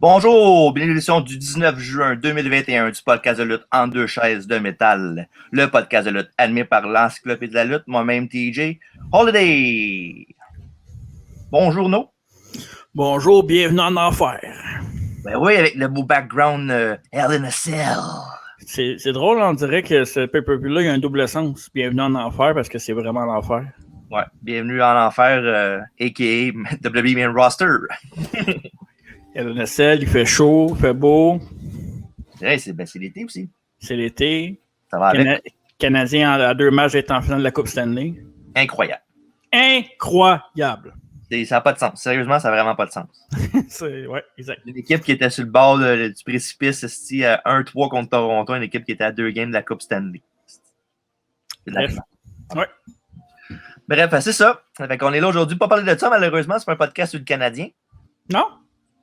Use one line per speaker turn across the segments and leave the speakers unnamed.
Bonjour, bienvenue à l'édition du 19 juin 2021 du podcast de lutte en deux chaises de métal. Le podcast de lutte animé par l'Encyclopédie de la lutte, moi-même TJ Holiday. Bonjour, No.
Bonjour, bienvenue en enfer.
Ben oui, avec le beau background Hell in a Cell.
C'est drôle, on dirait que ce pay-per-view-là, il y a un double sens. Bienvenue en enfer parce que c'est vraiment l'enfer.
Ouais, bienvenue en enfer, a.k.a. WWE Main Roster.
LNSL, il fait chaud, il fait beau.
Ouais, c'est l'été aussi.
C'est l'été.
Ça va avec.
Canadien à 2 matchs est en finale de la Coupe Stanley.
Incroyable.
Incroyable.
Ça n'a pas de sens. Sérieusement, ça n'a vraiment pas de sens.
Ouais, exact.
Une équipe qui était sur le bord du précipice, à 1-3 contre Toronto, une équipe qui était à 2 games de la Coupe Stanley.
Bref. Ouais.
Bref, c'est ça. Fait qu'on est là aujourd'hui pour parler de ça, malheureusement. C'est pas un podcast sur le Canadien.
Non?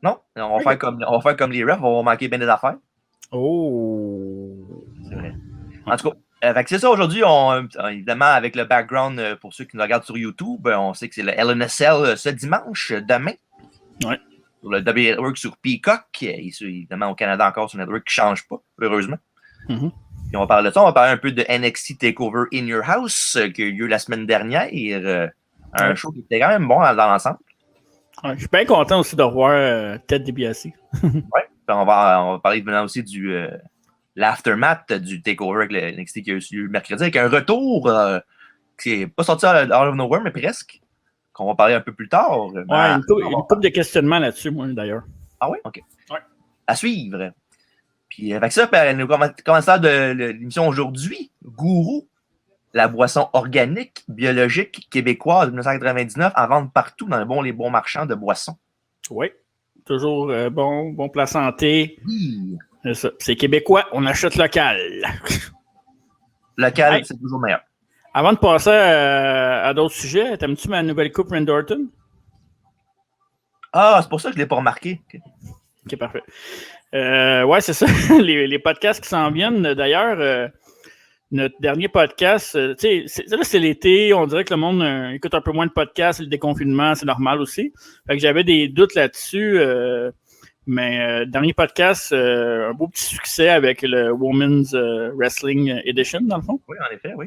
Non. On va faire comme les refs, on va manquer bien des affaires.
Oh.
C'est vrai. En tout cas, fait que c'est ça aujourd'hui. Évidemment, avec le background, pour ceux qui nous regardent sur YouTube, on sait que c'est le LNSL ce dimanche, demain.
Ouais.
Sur le W Network sur Peacock. Évidemment, au Canada encore, sur le network qui ne change pas, heureusement.
Mm-hmm.
Puis on va parler de ça. On va parler un peu de NXT TakeOver In Your House, qui a eu lieu la semaine dernière. Un show qui était quand même bon dans l'ensemble.
Ouais, je suis bien content aussi de revoir Ted DiBiase.
Ouais. On va parler maintenant aussi du l'aftermath du TakeOver avec le NXT qui a eu lieu mercredi, avec un retour qui n'est pas sorti out of nowhere, mais presque. Qu'on va parler un peu plus tard.
Ouais, une couple de questionnements là-dessus, moi, d'ailleurs.
Ah oui? OK.
Ouais.
À suivre. Puis avec ça, nous commençons de l'émission aujourd'hui. Gourou, la boisson organique, biologique, québécoise de 1999, à vendre partout dans les bons marchands de boissons.
Oui. Toujours bon pour la santé.
Oui.
C'est ça. C'est québécois, on achète local.
Local, c'est toujours meilleur.
Avant de passer à d'autres sujets, t'aimes-tu ma nouvelle coupe Randy Orton?
Ah, c'est pour ça que je ne l'ai pas remarqué.
OK, parfait. Ouais, c'est ça. les podcasts qui s'en viennent. D'ailleurs, notre dernier podcast, tu sais, là, c'est l'été. On dirait que le monde écoute un peu moins de podcasts. Le déconfinement, c'est normal aussi. Fait que j'avais des doutes là-dessus. Mais dernier podcast, un beau petit succès avec le Women's Wrestling Edition, dans le fond.
Oui, en effet, oui.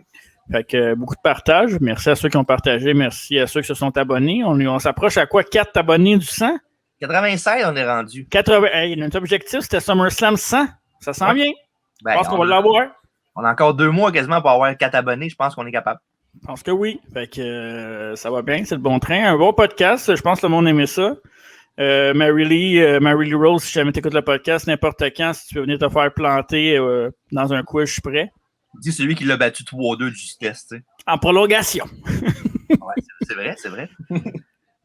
Fait que beaucoup de partage. Merci à ceux qui ont partagé. Merci à ceux qui se sont abonnés. On s'approche à quoi? 4 abonnés du 100?
96, on est rendu.
80. Hey, notre objectif, c'était SummerSlam 100. Ça s'en vient. Je pense qu'on va l'avoir.
On a encore 2 mois quasiment pour avoir 4 abonnés. Je pense qu'on est capable.
Je pense que oui. Fait que ça va bien. C'est le bon train. Un bon podcast. Je pense que le monde aimait ça. Mary Lee Rose, si jamais tu écoutes le podcast, n'importe quand, si tu veux venir te faire planter dans un quiz, je suis prêt.
Dis celui qui l'a battu 3-2 du test, tu sais.
En prolongation.
Ouais, c'est vrai, c'est vrai.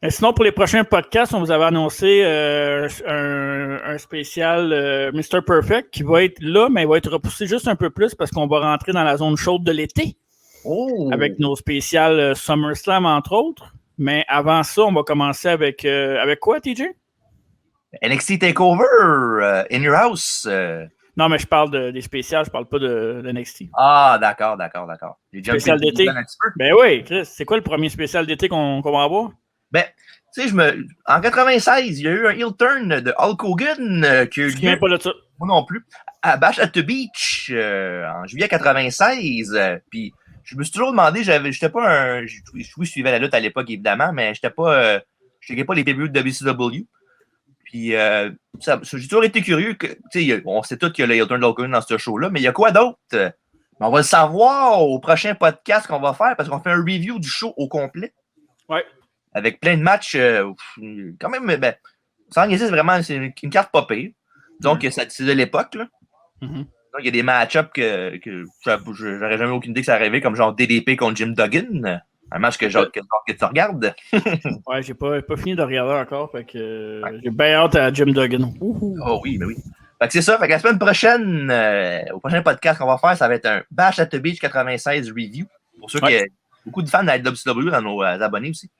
Sinon, pour les prochains podcasts, on vous avait annoncé un spécial Mr. Perfect qui va être là, mais il va être repoussé juste un peu plus parce qu'on va rentrer dans la zone chaude de l'été.
Oh!
Avec nos spéciales SummerSlam, entre autres. Mais avant ça, on va commencer avec quoi, TJ?
NXT TakeOver, In Your House.
Non, mais je parle des spéciales, je parle pas de NXT.
Ah, d'accord.
Spécial d'été. Ben oui, Chris, c'est quoi le premier spécial d'été qu'on va avoir?
Ben, tu sais, en 96, il y a eu un heel turn de Hulk Hogan qui a eu lieu.
Je ne pas de ça.
Moi non plus. À Bash at the Beach, en juillet 96. Puis, je me suis toujours demandé, j'étais pas un. Oui, je suivais la lutte à l'époque, évidemment, mais j'étais pas. Je checkais pas les pay-per-views de WCW. Puis, j'ai toujours été curieux. On sait tous qu'il y a le heel turn de Hulk Hogan dans ce show-là, mais il y a quoi d'autre? On va le savoir au prochain podcast qu'on va faire parce qu'on fait un review du show au complet.
Ouais.
Avec plein de matchs, quand même, ben, sans niaiser, c'est une carte pas pire. Disons que c'est de l'époque, là.
Mm-hmm.
Donc, il y a des match-ups que j'aurais jamais aucune idée que ça arrivait, comme genre DDP contre Jim Duggan. Un match que tu regardes.
Ouais, j'ai pas fini de regarder encore, fait que j'ai bien hâte à Jim Duggan.
Oh oui, ben oui. Fait que c'est ça, fait que la semaine prochaine, au prochain podcast qu'on va faire, ça va être un Bash at the Beach 96 review. Pour ceux qui ont beaucoup de fans de la WCW dans nos abonnés aussi.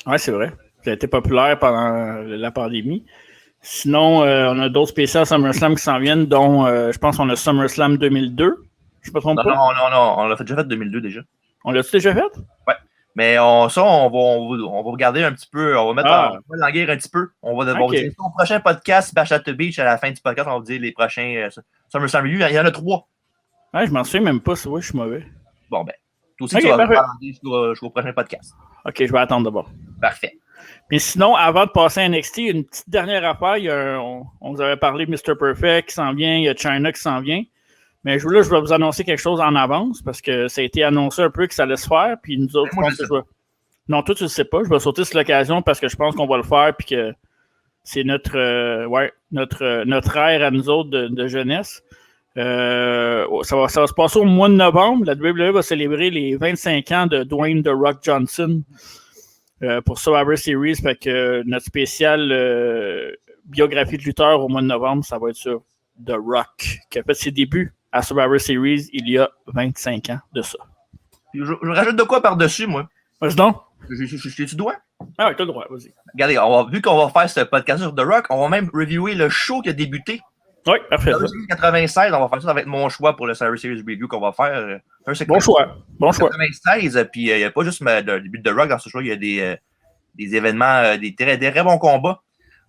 Ouais, c'est vrai. Ça a été populaire pendant la pandémie. Sinon, on a d'autres spéciales SummerSlam qui s'en viennent, dont je pense qu'on a SummerSlam 2002. Je me trompe pas?
Non, on l'a déjà fait 2002 déjà.
On l'a-tu déjà fait?
Ouais. Mais on va regarder un petit peu. On va languir un petit peu. On va devoir dire au prochain podcast, Bash at the Beach, à la fin du podcast, on va dire les prochains SummerSlam Review. Il y en a 3.
Ouais, je m'en souviens même pas. Ouais, je suis mauvais.
Bon, ben. Toi aussi, tu vas languir jusqu'au prochain podcast.
OK, je vais attendre d'abord.
Parfait.
Mais sinon, avant de passer à NXT, une petite dernière affaire. On vous avait parlé de Mr. Perfect qui s'en vient. Il y a Chyna qui s'en vient. Mais là, je vais vous annoncer quelque chose en avance parce que ça a été annoncé un peu que ça allait se faire. Puis nous autres,
moi,
non, toi, tu ne le sais pas. Je vais sauter sur l'occasion parce que je pense qu'on va le faire. Puis que c'est notre ère à nous autres de jeunesse. Ça va se passer au mois de novembre. La WWE va célébrer les 25 ans de Dwayne The Rock Johnson pour Survivor Series. Fait que notre spécial biographie de lutteur au mois de novembre, ça va être sur The Rock, qui a fait ses débuts à Survivor Series il y a 25 ans de ça.
Je rajoute de quoi par-dessus, moi?
Vas-y donc.
Tu dois?
Ah oui, t'as le droit, vas-y.
Regardez, vu qu'on va faire ce podcast sur The Rock, on va même reviewer le show qui a débuté.
Oui, parfait.
En 96, on va faire ça avec mon choix pour le Survivor Series Review qu'on va faire.
Bon choix.
96, puis il n'y a pas juste le début de The Rock dans ce choix, il y a des événements, des très bons combats,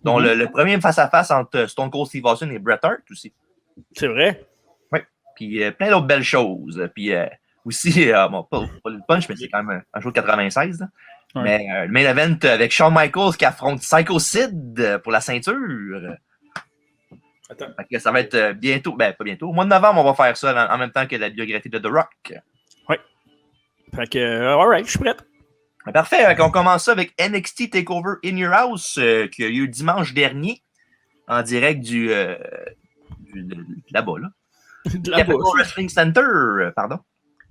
dont le premier face-à-face entre Stone Cold Steve Austin et Bret Hart aussi.
C'est vrai?
Oui. Puis plein d'autres belles choses. Puis aussi, bon, pas le punch, mais c'est quand même un show de 96. Là. Ouais. Mais le main event avec Shawn Michaels qui affronte Psycho Sid pour la ceinture. Attends. Que ça va être bientôt, pas bientôt. Au mois de novembre, on va faire ça en même temps que la biographie de The Rock.
Oui. Fait que, alright, je suis prêt.
Parfait. On commence ça avec NXT TakeOver In Your House qui a eu dimanche dernier en direct là-bas, là. Capital Wrestling Center, pardon.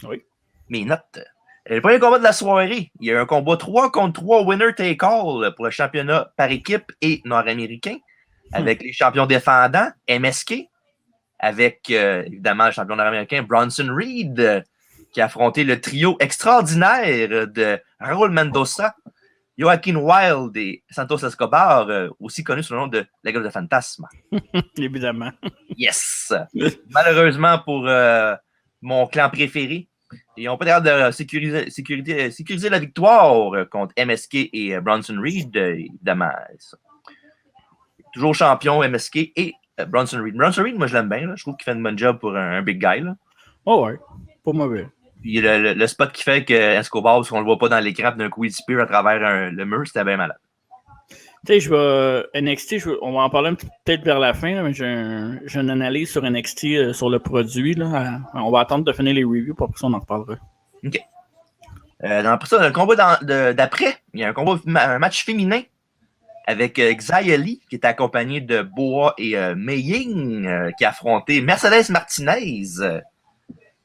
Oui.
Mes notes. Le premier combat de la soirée, il y a un combat 3 contre 3 winner take all pour le championnat par équipe et nord-américain avec les champions défendants, MSK, avec évidemment le champion nord-américain Bronson Reed qui a affronté le trio extraordinaire de Raul Mendoza, Joaquin Wilde et Santos Escobar, aussi connu sous le nom de La Gueule de Fantasme.
Évidemment.
Yes! Malheureusement pour mon clan préféré, ils n'ont pas l'air de sécuriser la victoire contre MSK et Bronson Reed, évidemment. Toujours champion MSK et Bronson Reed. Bronson Reed, moi je l'aime bien. Là. Je trouve qu'il fait une bonne job pour un big guy. Là.
Oh ouais, pas mauvais.
Puis le spot qui fait que Escobar, parce qu'on le voit pas dans l'écran, d'un coup il spear à travers le mur, c'était bien malade.
Tu sais, NXT, on va en parler peut-être vers la fin, là, mais j'ai une analyse sur NXT sur le produit. Là, on va attendre de finir les reviews, pour après ça on en reparlera.
OK. Après ça, le combat d'après, il y a un match féminin avec Xia Li, qui est accompagné de Boa et Mei Ying, qui a affronté Mercedes Martinez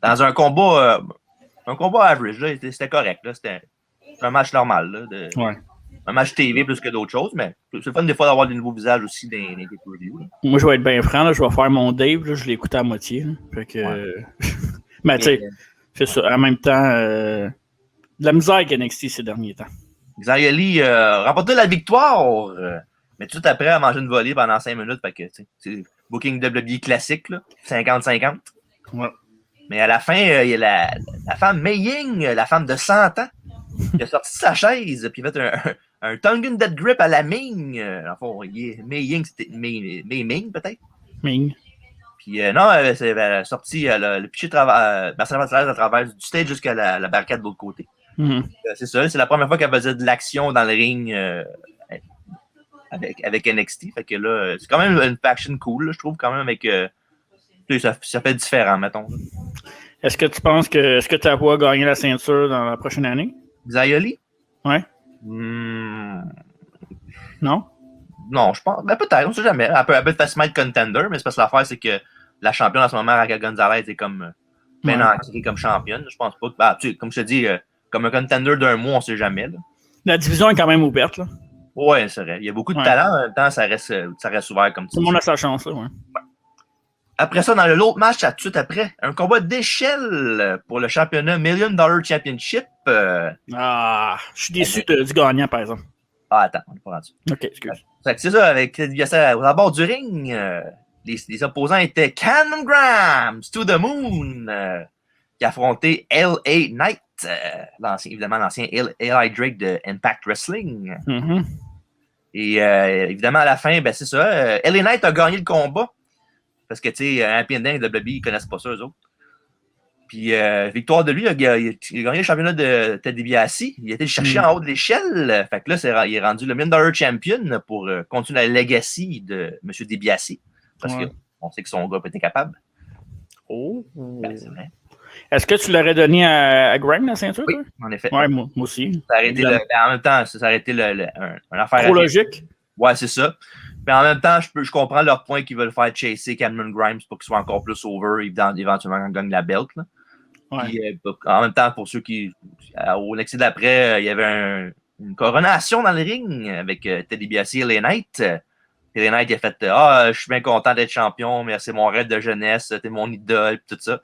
dans un combat average. Là, c'était correct. Là, c'était un match normal. Là,
ouais.
Un match TV plus que d'autres choses, mais c'est le fun des fois d'avoir des nouveaux visages aussi dans les reviews.
Moi, je vais être bien franc, là, je vais faire mon Dave, là, je l'ai écouté à moitié. Là, fait que, ouais. Mais tu sais, c'est ça. En même temps, de la misère avec NXT ces derniers temps.
Xia Li remporté la victoire, mais tout de suite après, elle a mangé une volée pendant 5 minutes. Fait que, c'est booking WWE classique, là, 50-50.
Ouais.
Mais à la fin, il y a la femme Mei Ying, la femme de 100 ans, qui a sorti de sa chaise puis fait un Tongan Dead Grip à la Ming. En fond, Mei Ying, c'était Mei Ming, peut-être?
Ming.
Puis non, elle a sorti le pitché Marcel à travers du stage jusqu'à la barricade de l'autre côté.
Mm-hmm.
C'est ça, c'est la première fois qu'elle faisait de l'action dans le ring avec NXT. Fait que là, c'est quand même une faction cool, là, je trouve, quand même, avec. Ça fait différent, mettons. Là.
Est-ce que tu penses est-ce que tu as voix gagner la ceinture dans la prochaine année?
Xia Li?
Ouais. Non?
Non, je pense. Peut-être, on ne sait jamais. Elle peut facilement être contender, mais c'est parce que l'affaire, c'est que la championne en ce moment, Raquel Gonzalez, est comme maintenant ancrée comme championne. Je pense pas. Comme je te dis, comme un contender d'un mois, on ne sait jamais. Là.
La division est quand même ouverte, là.
Ouais, c'est vrai. Il y a beaucoup de talent, en même temps, ça reste ouvert comme ça.
Tout le monde a sa chance, là, ouais.
Après ça, dans l'autre match, tout de suite après, un combat d'échelle pour le championnat $1 Million Championship.
Je suis déçu du gagnant, par exemple.
Ah, attends, on est pas rendu.
OK, excuse.
C'est ça, avec à bord du ring, les opposants étaient Cameron Grimes, To The Moon, qui affrontait L.A. Knight, évidemment l'ancien Eli Drake de Impact Wrestling.
Mm-hmm.
Et évidemment, à la fin, ben, c'est ça. LA Knight a gagné le combat. Parce que, tu sais, Happy Ending et WWE, ils connaissent pas ça, eux autres. Puis, victoire de lui, il a gagné le championnat de Ted DiBiase. Il a été le chercher en haut de l'échelle. Fait que là, il est rendu le $1 million champion pour continuer la legacy de M. DiBiase. Parce qu'on sait que son gars peut être capable.
Oh!
Ben, c'est vrai.
Est-ce que tu l'aurais donné à Grime, la ceinture?
Oui,
toi?
en effet.
Ouais, moi aussi.
Ça aurait été en même temps, ça aurait été un affaire.
Trop logique.
Ouais, c'est ça. Mais en même temps, je comprends leur point qu'ils veulent faire chasser Cameron Grimes pour qu'il soit encore plus over, éventuellement quand il gagne la belt. Là.
Ouais.
Puis, en même temps, pour ceux qui. Au NXT d'après, il y avait une coronation dans le ring avec Ted DiBiase et LA Knight. LA Knight il a fait je suis bien content d'être champion, mais c'est mon rêve de jeunesse, t'es mon idole, tout ça.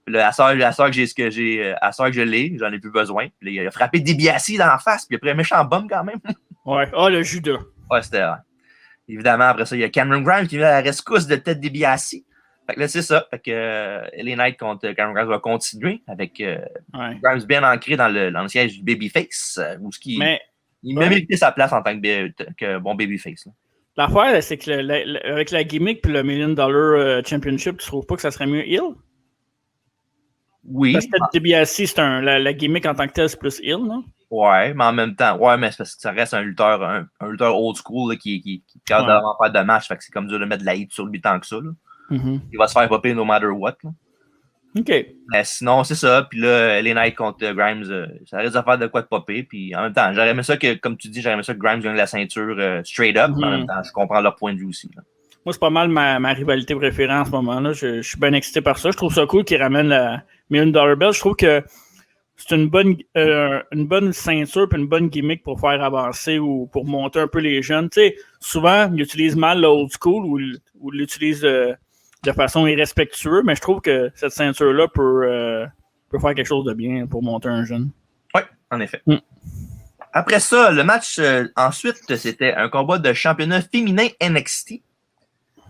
Puis là, à soeur que je l'ai, j'en ai plus besoin. Puis là, il a frappé DiBiase dans la face, puis il a pris un méchant bum quand même.
Ouais. Le Judas.
Ouais, c'était. Évidemment, après ça, il y a Cameron Grimes qui vient à la rescousse de Ted DiBiase. Fait que là, c'est ça. Fait que LA Knight contre Cameron Grimes va continuer avec Grimes bien ancré dans le siège du Babyface. Où il m'a mérité sa place en tant que bon Babyface. Là.
L'affaire, c'est que avec la gimmick puis le $1 million championship, tu trouves pas que ça serait mieux heel?
Oui.
Parce que Ted DiBiase, c'est la gimmick en tant que tel, c'est plus heel, non?
Ouais, mais en même temps, mais c'est parce que ça reste un lutteur old school là, qui garde vraiment faire de match. Fait que c'est comme dur de mettre de la hit sur lui tant que ça. Là.
Mm-hmm.
Il va se faire popper no matter what. Là.
OK.
Mais sinon, c'est ça. Puis là, LA Knight contre Grimes, ça risque de faire de quoi de popper. Puis en même temps, j'aurais aimé ça que, comme tu dis, que Grimes gagne la ceinture straight up. Mais en même temps, je comprends leur point de vue aussi. Là.
Moi, c'est pas mal ma rivalité préférée en ce moment-là. Je suis bien excité par ça. Je trouve ça cool qu'ils ramènent la $1 million belt. Je trouve que c'est une bonne ceinture et une bonne gimmick pour faire avancer ou pour monter un peu les jeunes. Tu sais, souvent, ils utilisent mal l'old school ou ils l'utilisent de façon irrespectueuse, mais je trouve que cette ceinture-là peut faire quelque chose de bien pour monter un jeune.
Oui, en effet. Après ça, le match ensuite, c'était un combat de championnat féminin NXT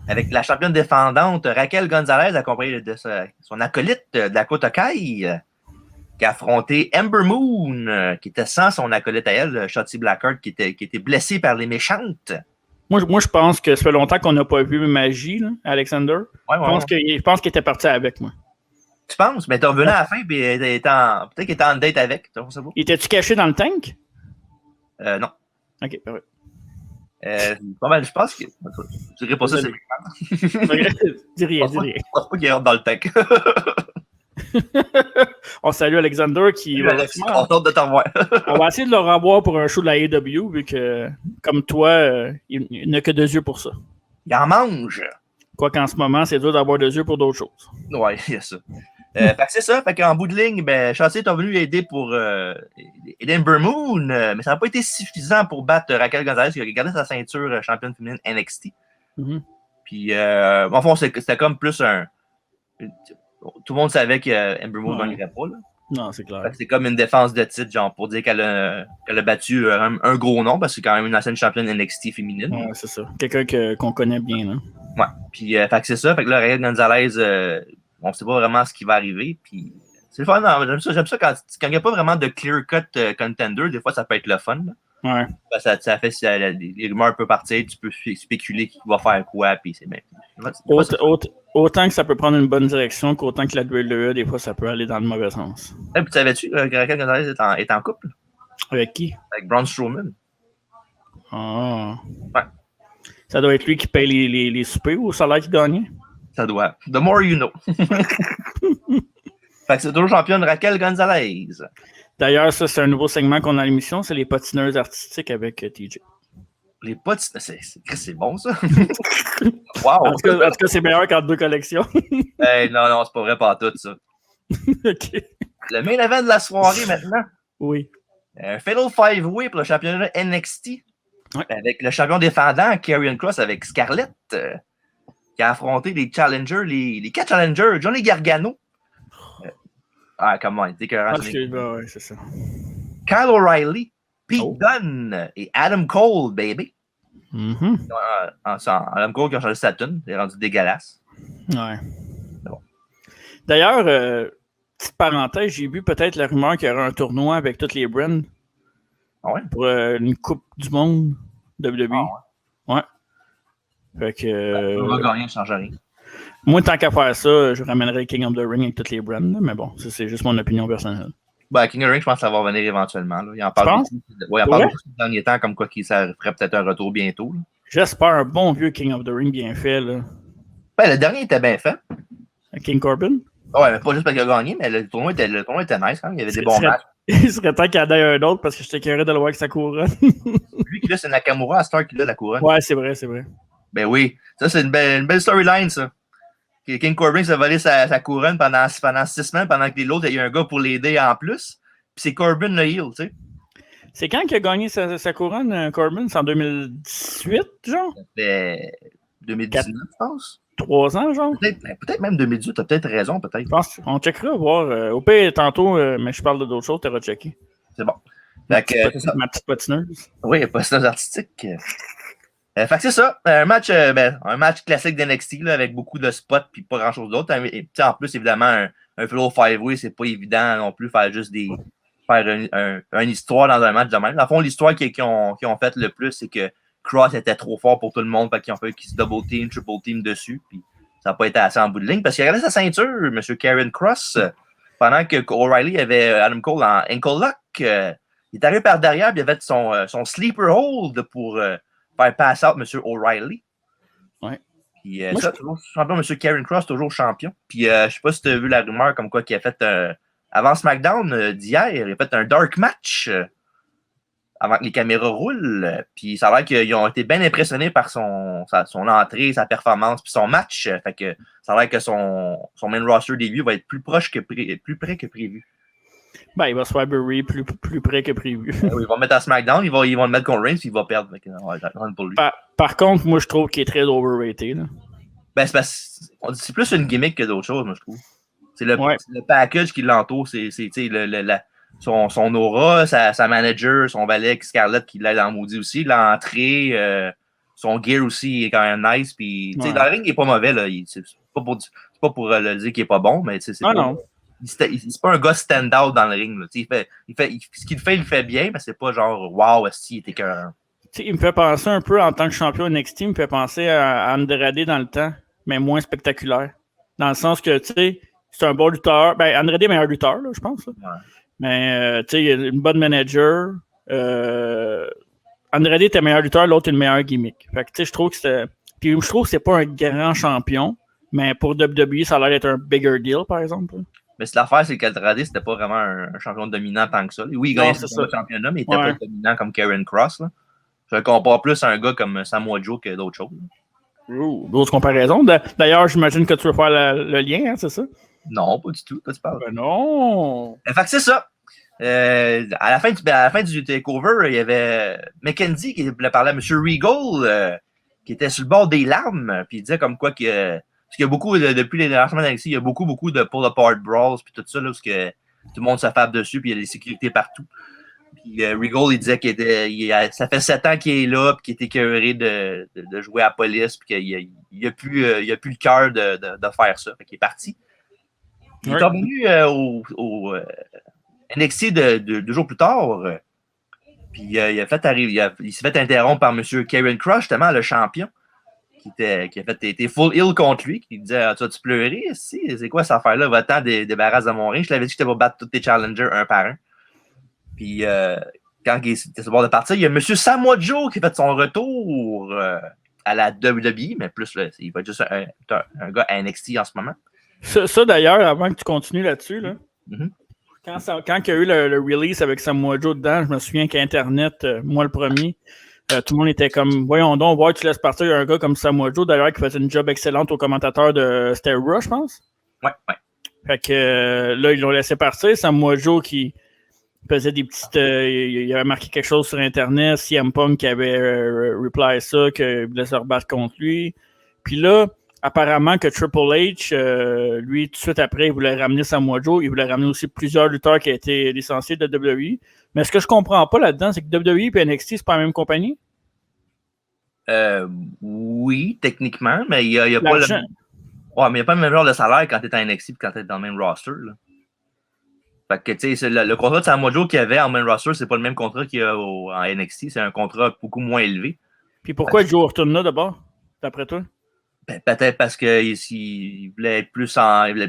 avec la championne défendante Raquel Gonzalez accompagnée de son acolyte Dakota Kai qui a affronté Ember Moon qui était sans son acolyte à elle, Shotzi Blackheart, qui était blessée par les méchantes.
Moi, je pense que ça fait longtemps qu'on n'a pas vu Magie, là, Alexander. Je pense qu'il était parti avec moi.
Tu penses? Mais t'es revenu à la fin et peut-être qu'il était en date avec.
Il était-tu caché dans le tank?
Non.
Ok, parfait.
Pas mal, je pense que. Je dirais pas ça, c'est.
Dis rien.
Je pense pas qu'il rentre dans le tank.
On salue Alexander qui va.
On tente de t'en revoir.
On va essayer de le revoir pour un show de la AEW, vu que, comme toi, il n'a que 2 yeux pour ça.
Il en mange.
Quoiqu'en ce moment, c'est dur d'avoir 2 yeux pour d'autres choses.
Ouais, il y a ça. Fait que c'est ça. Fait qu'en bout de ligne, Chassis est venu aider pour Ember Moon, mais ça n'a pas été suffisant pour battre Raquel Gonzalez qui a gardé sa ceinture championne féminine NXT.
Mm-hmm.
Puis, en fond, c'était comme plus un. Tout le monde savait qu'Ember Moon ne gagnerait pas. Là.
Non, c'est clair.
C'est comme une défense de titre, genre, pour dire qu'elle a battu un gros nom, parce que c'est quand même une ancienne championne NXT féminine.
Ouais, c'est ça. Quelqu'un qu'on connaît bien, là.
Ouais. Puis, fait que c'est ça. Fait que là, Raquel Gonzalez, on ne sait pas vraiment ce qui va arriver. Puis, c'est le fun. J'aime ça quand il n'y a pas vraiment de clear-cut contender. Des fois, ça peut être le fun. Là.
Ouais.
Ça fait si les rumeurs peuvent partir, tu peux spéculer qui va faire quoi. Puis, c'est bien.
Autant que ça peut prendre une bonne direction qu'autant que la WWE, des fois, ça peut aller dans le mauvais sens.
Puis, savais-tu que Raquel Gonzalez est en couple?
Avec qui?
Avec Braun Strowman.
Ah.
Ouais.
Ça doit être lui qui paye les soupers ou au salaire qu'il gagnait?
Ça doit. The more you know. Fait que c'est toujours championne Raquel Gonzalez.
D'ailleurs, ça, c'est un nouveau segment qu'on a à l'émission, c'est les patineuses artistiques avec TJ.
Les patineuses, c'est bon ça. Wow.
En tout cas, c'est meilleur qu'en 2 collections.
Non, c'est pas vrai pas tout ça.
OK.
Le main event de la soirée maintenant.
Oui.
Un Fatal 5-Way pour le championnat NXT.
Ouais.
Avec le champion défendant, Karrion Kross, avec Scarlett, qui a affronté les challengers, les 4 challengers, Johnny Gargano. Comment il dit que
ouais, c'est ça.
Kyle O'Reilly, Pete Dunne et Adam Cole, baby.
Mm-hmm.
Adam Cole qui a changé sa tune, il est rendu dégueulasse.
Ouais.
Bon.
D'ailleurs, petite parenthèse, j'ai vu peut-être la rumeur qu'il y aurait un tournoi avec toutes les brands.
Ah ouais?
Pour une Coupe du Monde WWE.
Ah
ouais. Fait que.
On va gagner, ça ne change rien.
Moi, tant qu'à faire ça, je ramènerais King of the Ring avec toutes les brands. Là, mais bon, ça, c'est juste mon opinion personnelle.
Ben, King of the Ring, je pense que ça va revenir éventuellement. Là. Il en parle beaucoup. Ouais, il en parle beaucoup ces derniers temps, comme quoi ça ferait peut-être un retour bientôt. Là.
J'espère un bon vieux King of the Ring bien fait. Là.
Ben, le dernier était bien fait.
King Corbin?
Ouais, mais pas juste parce qu'il a gagné, mais le tournoi était nice. Hein. Il y avait des bons matchs.
Il serait temps qu'il y en ait un autre parce que j'étais curieux de le voir avec sa couronne.
Lui qui là, c'est Nakamura à Star qui a la couronne.
Ouais, c'est vrai, c'est vrai.
Ben oui, ça c'est une belle storyline, ça. King Corbin s'est volé sa couronne pendant 6 semaines, pendant que l'autre, il y a un gars pour l'aider en plus. Puis c'est Corbin le heel, tu sais.
C'est quand qu'il a gagné sa couronne, Corbin? C'est en 2018, genre?
Ça fait 2019, je pense.
3 ans, genre?
Peut-être même 2018, t'as peut-être raison, peut-être.
Je pense on checkera, voir. Au pire, tantôt, mais je parle d'autres choses, tu auras checké.
C'est bon.
Ma petite patineuse.
Oui, patineuse artistique. Fait que c'est ça. Un match classique d'NXT là, avec beaucoup de spots puis pas grand-chose d'autre. En plus, évidemment, un Flow 5-Way, c'est pas évident non plus faire juste faire une histoire dans un match de même. Dans le fond, l'histoire qu'ils ont fait le plus, c'est que Cross était trop fort pour tout le monde, fait qu'ils ont fait qu'ils se double team, triple team dessus, puis ça n'a pas été assez en bout de ligne, parce qu'il regardait sa ceinture, M. Karen Cross, pendant que O'Reilly avait Adam Cole en ankle lock. Il est arrivé par derrière, puis il avait son sleeper hold pour faire pass out M. O'Reilly.
Ouais.
Puis toujours champion, M. Karen Cross, toujours champion. Puis je sais pas si tu as vu la rumeur comme quoi qu'il a fait avant SmackDown d'hier, il a fait un dark match avant que les caméras roulent. Puis ça a l'air qu'ils ont été bien impressionnés par son entrée, sa performance, puis son match. Fait que ça a l'air que son main roster début va être plus près que prévu.
Ben, il va se faire bury plus près que prévu.
Oui, ils vont le mettre à SmackDown, ils vont le mettre contre Reigns, puis il va perdre. Pour lui.
Par contre, moi, je trouve qu'il est très overrated. Là.
Ben, c'est plus une gimmick que d'autres choses, moi, je trouve. C'est le package qui l'entoure, c'est son aura, sa manager, son valet Scarlett qui l'aide en maudit aussi, l'entrée, son gear aussi est quand même nice. Puis, dans le ring, il est pas mauvais. Là. C'est pas pour le dire qu'il est pas bon, mais c'est pas un gars stand-out dans le ring. Là. Ce qu'il fait, il le fait bien, mais c'est pas genre wow, il était qu'un.
Il me fait penser un peu en tant que champion NXT, il me fait penser à Andrade dans le temps, mais moins spectaculaire. Dans le sens que, tu sais, c'est un bon lutteur. Ben, Andrade est meilleur lutteur, là, je pense. Là. Ouais. Mais, tu sais, il y a une bonne manager. Andrade était meilleur lutteur, l'autre est le meilleur gimmick. Fait que, tu sais, je trouve que c'était. Puis, je trouve que c'est pas un grand champion, mais pour WWE, ça a l'air d'être un bigger deal, par exemple.
Mais l'affaire, c'est qu'Andrade, c'était pas vraiment un champion dominant tant que ça. Oui, il gagnait son championnat, mais il était pas dominant comme Karen Cross. Là. Je le compare plus à un gars comme Samoa Joe que d'autres choses.
D'autres comparaisons. D'ailleurs, j'imagine que tu veux faire le lien, hein, c'est ça?
Non, pas du tout. Pas tu parles.
Ben non!
Fait que c'est ça. À la fin du takeover, il y avait Mackenzie qui voulait parler à M. Regal, qui était sur le bord des larmes, puis il disait comme quoi que. Parce qu'il y a beaucoup, depuis les dernières semaines il y a beaucoup de pull-apart brawls, puis tout ça, là, parce que tout le monde s'affabe dessus, puis il y a des sécurités partout. Puis Regal, il disait ça fait 7 ans qu'il est là, puis qu'il est écœuré de jouer à la police, puis qu'il n'a plus le cœur de faire ça. Fait qu'il est parti. Il est revenu au NXT 2 jours plus tard. Puis il s'est fait interrompre par M. Karen Cross, justement, le champion, qui a été full ill contre lui, qui disait tu vas-tu pleurer? C'est quoi cette affaire-là? Va-t'en débarrasse de mon ring. Je t'avais dit que je t'avais battre tous tes challengers un par un. Puis quand il était sur le bord de partir, il y a M. Samoa Joe qui a fait son retour à la WWE, mais plus, là, il va être juste un gars à NXT en ce moment.
Ça d'ailleurs, avant que tu continues là-dessus, là, quand il y a eu le release avec Samoa Joe dedans, je me souviens qu'Internet, moi le premier, tout le monde était comme, voyons donc, voir tu laisses partir un gars comme Samoa Joe, d'ailleurs, qui faisait une job excellente au commentateur de C'était Raw, je pense.
Ouais.
Fait que là, ils l'ont laissé partir. Samoa Joe qui faisait des petites. Il avait marqué quelque chose sur Internet, CM Punk qui avait reply ça, qu'il voulait se rebattre contre lui. Puis là, apparemment que Triple H, lui, tout de suite après, il voulait ramener Samoa Joe. Il voulait ramener aussi plusieurs lutteurs qui étaient licenciés de WWE. Mais ce que je comprends pas là-dedans, c'est que WWE et NXT, c'est pas la même compagnie?
Oui, techniquement, mais il n'y a pas le. Ouais, mais il n'y a pas le même genre de salaire quand tu es en NXT et quand tu es dans le même roster. Là. Fait que, tu sais, le contrat de Samoa Joe qu'il y avait en main roster, c'est pas le même contrat qu'il y a en NXT. C'est un contrat beaucoup moins élevé.
Puis pourquoi Joe retourne là d'abord, d'après toi?
Ben, peut-être parce qu'il voulait être plus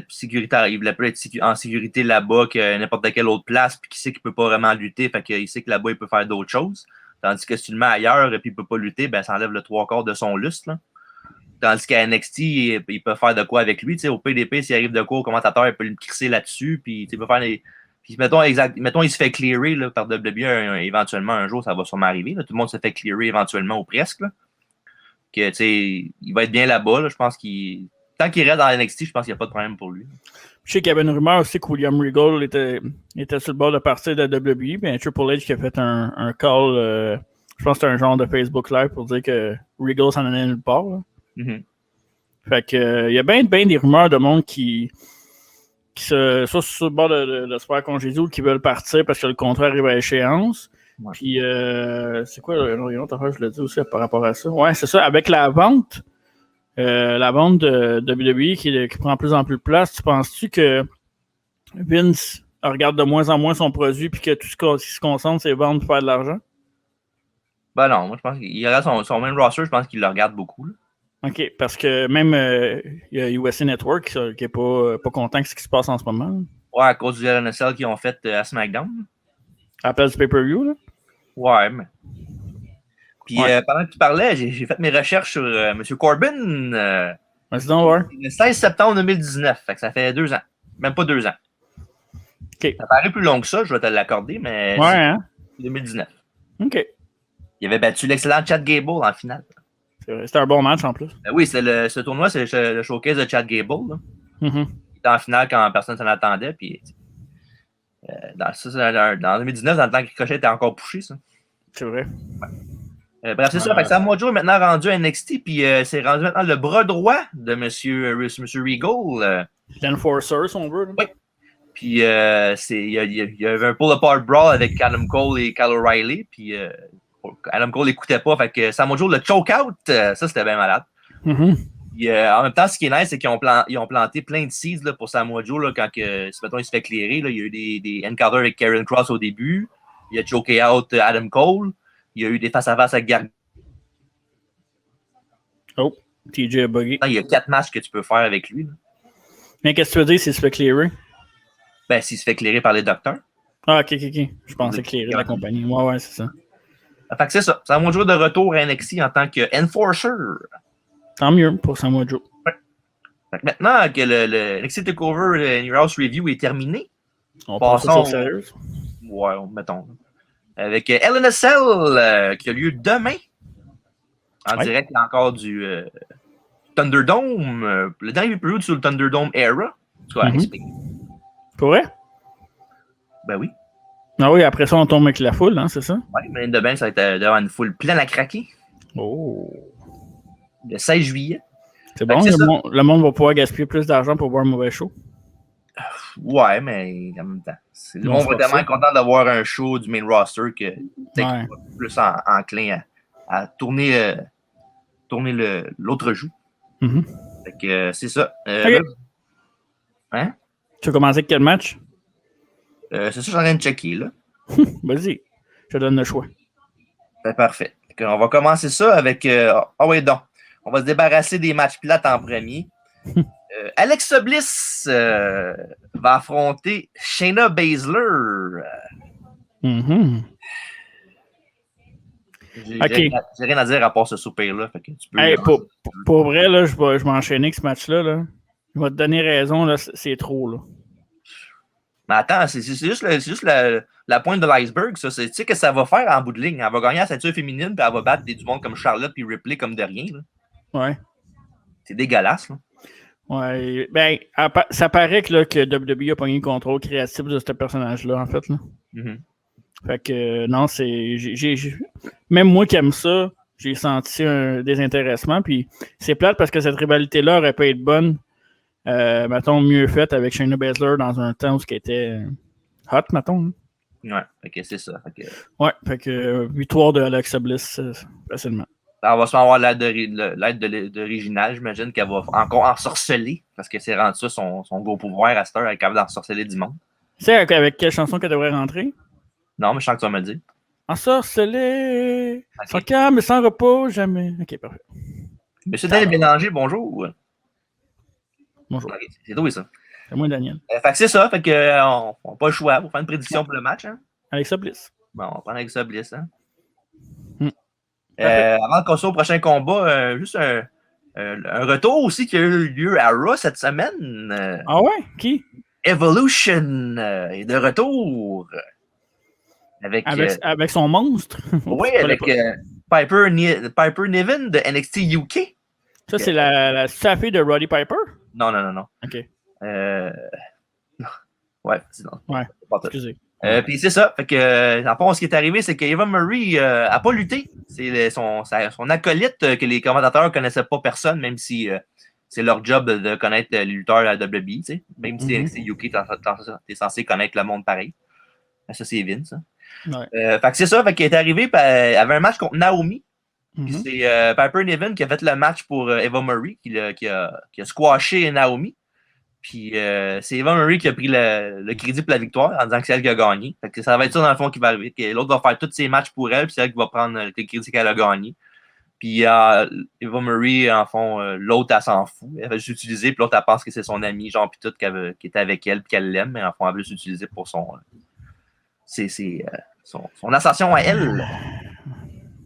sécuritaire. Il voulait plus être en sécurité là-bas que n'importe quelle autre place, puis qu'il sait qu'il peut pas vraiment lutter. Fait qu'il sait que là-bas, il peut faire d'autres choses. Tandis que si tu le mets ailleurs et puis il peut pas lutter, ben ça enlève le 3/4 de son lustre, là. Tandis qu'à NXT, il peut faire de quoi avec lui. Au PDP, s'il arrive de quoi au commentateur, il peut le crisser là-dessus. Puis il peut faire les. Puis mettons, il se fait clearer là, par WWE éventuellement un jour, ça va sûrement arriver. Là. Tout le monde se fait clearer éventuellement ou presque. Là. Que, il va être bien là-bas. Là. Je pense qu'il. Tant qu'il reste dans NXT, je pense qu'il n'y a pas de problème pour lui.
Je sais qu'il y avait une rumeur aussi que William Regal était sur le bord de partir de la WWE. Bien, Triple H qui a fait un call, je pense que c'était un genre de Facebook Live pour dire que Regal s'en allait nulle part.
Mm-hmm.
Fait que il y a bien des rumeurs de monde qui soit sur le bord de se faire congédier ou qui veulent partir parce que le contrat arrive à échéance. Ouais. Puis c'est quoi, il y a une autre affaire, je l'ai dit aussi par rapport à ça. Ouais, c'est ça, avec la vente de WWE qui prend plus en plus de place, tu penses-tu que Vince regarde de moins en moins son produit puis que tout ce qu'il se concentre, c'est vendre pour faire de l'argent?
Ben non, moi je pense qu'il regarde son main roster, je pense qu'il le regarde beaucoup. Là.
OK, parce que même il y a USA Network qui n'est pas content de ce qui se passe en ce moment. Là.
Ouais, à cause du LNSL qu'ils ont fait à SmackDown.
À la place du pay-per-view, là?
Ouais, mais... Puis pendant que tu parlais, j'ai fait mes recherches sur M. Corbin.
Vas-y donc, voir.
Le 16 septembre 2019, fait que ça fait 2 ans. Même pas 2 ans.
OK.
Ça paraît plus long que ça, je vais te l'accorder, mais
ouais, hein?
2019.
OK.
Il avait battu l'excellent Chad Gable en finale.
C'était un bon match en plus.
Oui, ce tournoi, c'est le showcase de Chad Gable. Là.
Mm-hmm.
Il était en finale quand personne ne s'en attendait. Puis, dans 2019, dans le temps que Ricochet était encore poussé, ça.
C'est vrai.
Ouais. Bref, c'est ça. Fait que Samoa Joe est maintenant rendu à NXT, puis c'est rendu maintenant le bras droit de Monsieur Regal.
L'enforcer, si on veut. Là.
Oui. Puis il y avait un pull-apart brawl avec Adam Cole et Kyle O'Reilly, puis Adam Cole n'écoutait pas, fait que Samoa Joe le choke out. Ça, c'était bien malade.
Mm-hmm.
Puis, en même temps, ce qui est nice, c'est qu'ils ont planté plein de seeds là, pour Samoa Joe là, quand mettons, il se fait clairer. Là, il y a eu des encounters avec Karrion Kross au début. Il a choqué out Adam Cole. Il y a eu des face-à-face avec Gargano.
Oh, TJ a bugué.
Il y a 4 matchs que tu peux faire avec lui. Là.
Mais qu'est-ce que tu veux dire s'il se fait clairer?
Ben, s'il se fait clairer par les docteurs.
Ah, ok. Je pensais clairer la compagnie. Ouais, c'est ça.
Fait que c'est ça. Samoa Joe de retour à NXT en tant qu'enforcer.
Tant mieux pour Samoa Joe.
Ouais. Fait que maintenant que le NXT TakeOver New House Review est terminé,
on passe ça sérieux.
Ouais, mettons. Avec LNSL qui a lieu demain. En direct encore du Thunderdome. Le dernier période sur le Thunderdome Era. Tu vas expliquer.
Pour vrai?
Ben oui.
Ah oui, après ça, on tombe avec la foule, hein, c'est ça?
Oui, mais demain, ça va être devant une foule pleine à craquer.
Oh.
Le 16 juillet.
C'est bon, le monde va pouvoir gaspiller plus d'argent pour voir un mauvais show.
Ouais, mais en même temps. Le monde va tellement être content d'avoir un show du main roster que peut-être plus enclin à tourner l'autre joue.
Mm-hmm.
Fait que c'est ça.
Okay.
Hein?
Tu veux commencer avec quel match?
C'est ça, je suis en train de checker, là.
Vas-y, je te donne le choix.
Ben, parfait. On va commencer ça avec... oui, donc. On va se débarrasser des matchs plates en premier. Alexa Bliss va affronter Shayna Baszler.
Mm-hmm.
J'ai rien à dire à part ce soupir-là. Fait que tu peux
pour vrai, là, je vais m'enchaîner avec ce match-là. Là. Je vais te donner raison, là, c'est trop. Là.
Mais attends, c'est juste la pointe de l'iceberg. Ça. Tu sais que ça va faire en bout de ligne. Elle va gagner la ceinture féminine puis elle va battre du monde comme Charlotte puis Ripley comme de rien. Là.
Ouais.
C'est dégueulasse. Là.
Ouais. Ben, ça paraît que WWE a pogné le contrôle créatif de ce personnage-là, en fait. Là.
Mm-hmm.
Fait que non, c'est. Même moi qui aime ça, j'ai senti un désintéressement. Puis c'est plate parce que cette rivalité-là aurait pu être bonne. Mettons, mieux faite avec Shayna Baszler dans un temps où ce qui était hot, mettons. Hein.
Ouais, fait que c'est ça. Fait que...
Ouais, fait que victoire de Alexa Bliss facilement.
Elle va se faire avoir l'aide d'Original, j'imagine qu'elle va encore ensorceler, parce que c'est rendu ça son gros pouvoir à cette heure, elle est capable d'ensorceler du monde.
Tu sais avec quelle chanson qu'elle devrait rentrer?
Non, mais je sens que tu vas me le dire.
Ensorcelé,
Ok.
sans calme et sans repos, jamais. Ok, parfait.
Monsieur Daniel Bélanger, bonjour.
Bonjour.
Ok, c'est toi, ça.
C'est moi, Daniel.
Fait que c'est ça, fait que on n'a pas le choix pour faire une prédiction pour le match. Hein?
Alexa Bliss.
Bon, on va prendre avec ça, Bliss. Hein?
Parfait.
Avant qu'on soit au prochain combat, juste un retour aussi qui a eu lieu à Raw cette semaine.
Ah ouais? Qui?
Evolution est de retour. Avec
son monstre?
oui, avec Piper Niven de NXT UK.
Ça, c'est la fille de Roddy Piper?
Non, non, non, non.
OK.
Ouais, c'est non.
Ouais, excusez.
Puis c'est ça. Fait que, en fond, ce qui est arrivé, c'est qu'Eva Marie n'a pas lutté. C'est son acolyte que les commentateurs ne connaissaient pas personne, même si c'est leur job de connaître les lutteurs à la WWE. T'sais. Même si NXT UK, t'es censé connaître le monde pareil. Ça, c'est Vince. Hein.
Ouais.
Fait que c'est ça. Fait qu'elle est arrivée, elle avait un match contre Naomi. Puis c'est Piper Niven qui a fait le match pour Eva Marie, qui a squashé Naomi. Puis c'est Eva Marie qui a pris le crédit pour la victoire en disant que c'est elle qui a gagné. Fait que ça va être ça dans le fond qui va arriver. L'autre va faire tous ses matchs pour elle, puis c'est elle qui va prendre le crédit qu'elle a gagné. Puis Eva Marie, en fond, l'autre, elle s'en fout. Elle va juste l'utiliser, puis l'autre, elle pense que c'est son ami, genre, puis tout, qui était avec elle, puis qu'elle l'aime, mais en fond, elle veut l'utiliser pour son ascension à elle.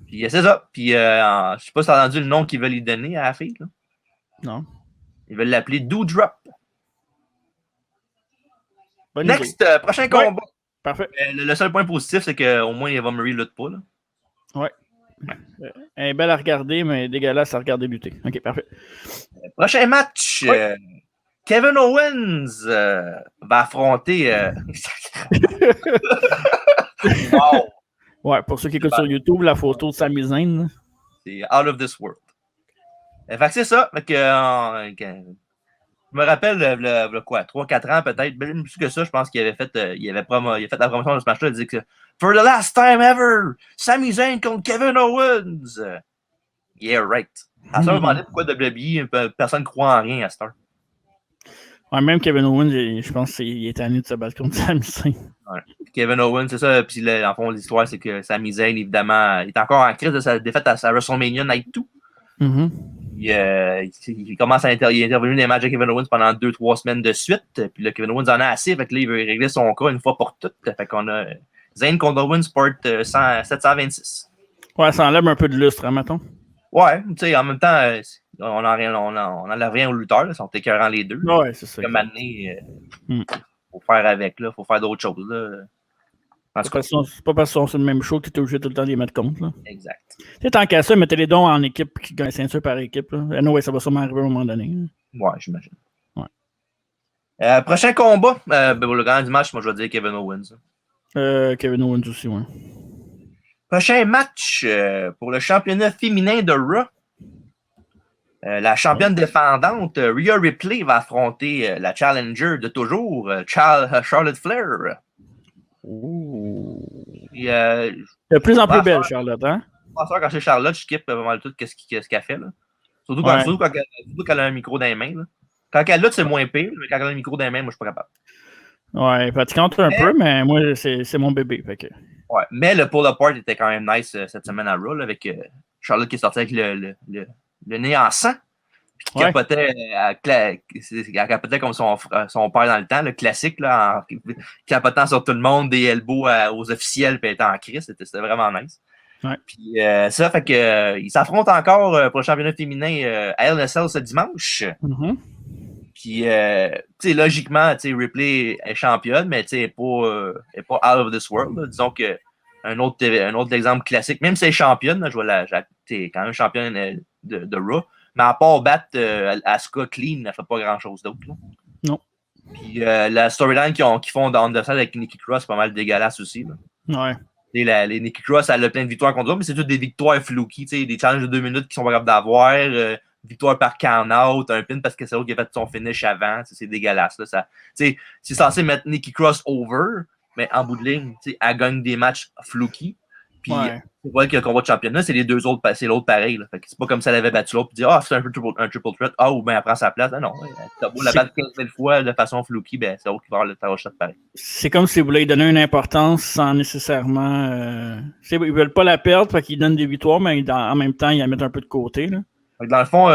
Puis c'est ça. Puis je sais pas si t'as entendu le nom qu'ils veulent lui donner à la fille. Là.
Non.
Ils veulent l'appeler Doudrop.
Bonne
Next, prochain combat.
Parfait.
Le seul point positif, c'est qu'au moins Eva Marie lutte pas. Là.
Ouais. Elle est belle à regarder, mais dégueulasse à regarder lutter. OK, parfait.
Prochain match. Kevin Owens va affronter. Wow!
Ouais, pour ceux qui écoutent sur YouTube, la photo de Sami Zayn.
C'est out of this world. Fait que c'est ça. Fait que, je me rappelle, quoi, 3-4 ans peut-être, même plus que ça, je pense qu'il avait fait, il a fait la promotion de ce match-là, il dit que For the last time ever, Sami Zayn contre Kevin Owens. Yeah, right. À ça, on me demandait pourquoi WWE, personne ne croit en rien à cette heure.
Ouais, même Kevin Owens, je pense qu'il est tanné de se battre contre Sami Zayn.
Ouais. Kevin Owens, c'est ça. Puis en fond, l'histoire, c'est que Sami Zayn, évidemment, il est encore en crise de sa défaite à sa WrestleMania Night 2. Il commence à intervenir dans les matchs de Kevin Owens pendant 2-3 semaines de suite. Puis là, Kevin Owens en a assez. Fait que là, il veut régler son cas une fois pour toutes. Fait qu'on a Zayn contre Owens part 726.
Ouais, ça enlève un peu de lustre, hein, mettons.
Ouais, tu sais, en même temps, on enlève rien aux lutteurs. Ils sont écœurants les deux.
Ouais, c'est ça.
Comme année, faut faire avec, là. Faut faire d'autres choses, là.
C'est pas parce qu'ils sont sur le même show que tu es obligé tout le temps de les mettre contre. Là.
Exact.
Tu sais, tant qu'à ça, mettez les dons en équipe qui gagnent ceinture par équipe. Anyway, ça va sûrement arriver à un moment donné.
Ouais, j'imagine.
Ouais.
Prochain combat, pour le grand match, moi je vais dire Kevin Owens.
Kevin Owens aussi, ouais.
Prochain match pour le championnat féminin de Raw. La championne défendante, Rhea Ripley, va affronter la challenger de toujours, Charlotte Flair.
De plus en plus belle, Charlotte, hein?
Quand c'est Charlotte, je skip pas mal tout ce qu'elle fait. Là. Surtout quand elle a un micro dans les mains. Là. Quand elle lutte, c'est moins pire, mais quand elle a un micro dans les mains, moi, je suis pas capable.
Ouais, fatigante un peu, mais moi, c'est mon bébé. Fait que...
Ouais, mais le pull-apart était quand même nice cette semaine à Raw, avec Charlotte qui est sortie avec le nez en sang. Puis qui capotait comme son père dans le temps, le classique, là, capotant sur tout le monde, des elbows aux officiels, puis elle était en crise. C'était vraiment nice.
Ouais.
Puis ça fait que ils s'affrontent encore pour le championnat féminin à LSL ce dimanche. Puis logiquement, Ripley est championne, mais elle n'est pas out of this world. Là. Disons que un autre exemple classique, même si elle est championne, là, je vois quand même championne de Raw. Mais à part battre Asuka clean, elle ne fait pas grand-chose d'autre. Là.
Non.
Puis la storyline qu'ils font dans Underside avec Nikki Cross, c'est pas mal dégueulasse aussi. Là.
Ouais.
Les Nikki Cross, elle a plein de victoires contre eux, mais c'est toutes des victoires fluky, des challenges de 2 minutes qui sont pas capables d'avoir, victoire par count-out, un pin parce que c'est l'autre qui a fait son finish avant, c'est dégueulasse. Là, c'est censé mettre Nikki Cross over, mais en bout de ligne, elle gagne des matchs fluky. Puis,
Ouais.
c'est vrai que le combat de championnat, c'est les deux autres, c'est l'autre pareil. Là. Fait que c'est pas comme si elle avait battu l'autre, puis dire, c'est un triple threat. Ou ben, elle prend sa place. Non, t'as beau la battre 15 000 fois de façon fluky, ben, c'est l'autre qui va avoir le title shot pareil.
C'est comme si vous voulez lui donner une importance sans nécessairement. Ils veulent pas la perdre, fait qu'ils donnent des victoires, mais en même temps, ils la mettent un peu de côté. Là.
Dans le fond,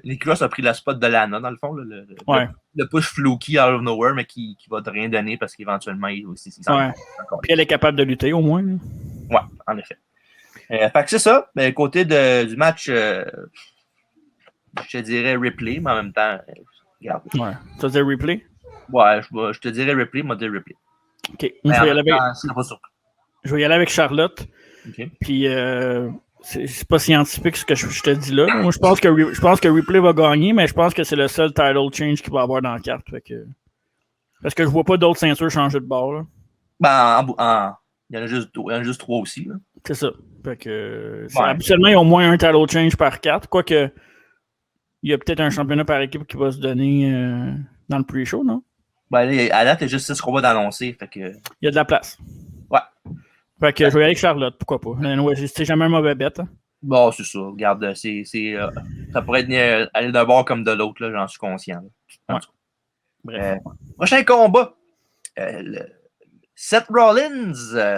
Nicolas a pris la spot de Lana, dans le fond. Là, le push fluky out of nowhere, mais qui va te rien donner parce qu'éventuellement, il
s'en Puis elle est capable de lutter au moins. Là.
Ouais, en effet. Fait que c'est ça. Mais côté du match, je te dirais Ripley, mais en même temps, regarde.
Ouais. Tu vas dire Ripley?
Ouais, je te dirais Ripley, moi, dire Ripley.
OK. Moi, je vais y aller avec Charlotte.
OK.
Puis, c'est pas scientifique ce que je te dis là. Moi, je pense que Ripley va gagner, mais je pense que c'est le seul title change qu'il va avoir dans la carte. Fait que... Parce que je vois pas d'autres ceintures changer de bord. Là.
Ben, il y en a juste 3 aussi. Là.
C'est ça. Fait que, habituellement, il y a au moins un title change par carte. Quoique, il y a peut-être un championnat par équipe qui va se donner dans le pre-show, non?
Ben, à date, il y a juste 6 combats d'annoncés. Fait que...
Il y a de la place.
Ouais.
Fait que je vais aller avec Charlotte, pourquoi pas. C'est jamais un mauvais bête. Hein.
Bon, c'est ça. Regarde, ça pourrait être aller d'un bord comme de l'autre, là, j'en suis conscient.
Ouais. Bref.
Prochain combat. Seth Rollins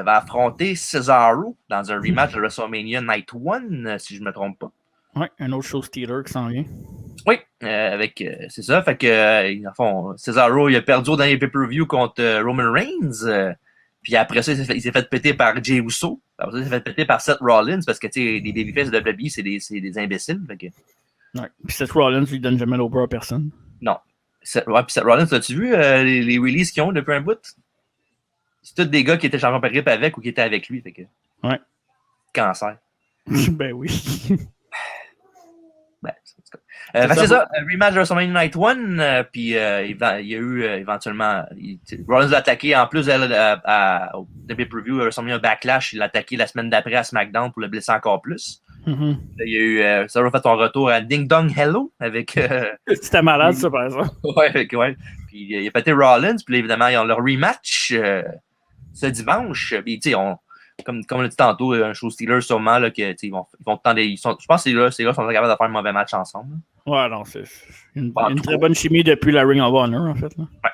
va affronter Cesaro dans un rematch de WrestleMania Night 1, si je ne me trompe pas.
Oui, un autre show stealer qui s'en vient.
Oui, c'est ça. Fait que, en fond, Cesaro, il a perdu au dernier pay-per-view contre Roman Reigns. Puis après ça, il s'est fait péter par Jey Uso. Après ça, il s'est fait péter par Seth Rollins parce que, tu sais, les babyface de WWE, c'est des imbéciles. Fait que...
Ouais. Puis Seth Rollins, lui donne jamais l'over à personne.
Non. Puis Seth Rollins, as-tu vu les releases qu'ils ont depuis un bout? C'est tous des gars qui étaient champions par équipe avec ou qui étaient avec lui. Fait que...
Ouais.
Cancer.
Ben oui.
C'est ça, rematch de WrestleMania Night 1, puis il y a eu éventuellement, Rollins l'a attaqué en plus de pay-per-view WrestleMania Backlash, il l'a attaqué la semaine d'après à SmackDown pour le blesser encore plus.
Mm-hmm.
Il y a eu, ça a fait son retour à Ding Dong Hello avec...
C'était malade ça par exemple.
Ouais. Puis il a pété Rollins, puis évidemment ils ont leur rematch ce dimanche, puis tu sais, comme on l'a dit tantôt, un show Steelers sûrement, là, que, ils vont tenter. Je pense que ces gars sont capables de faire un mauvais match ensemble. Là.
Ouais, non, c'est une très bonne chimie depuis la Ring of Honor, en fait. Là.
Ouais.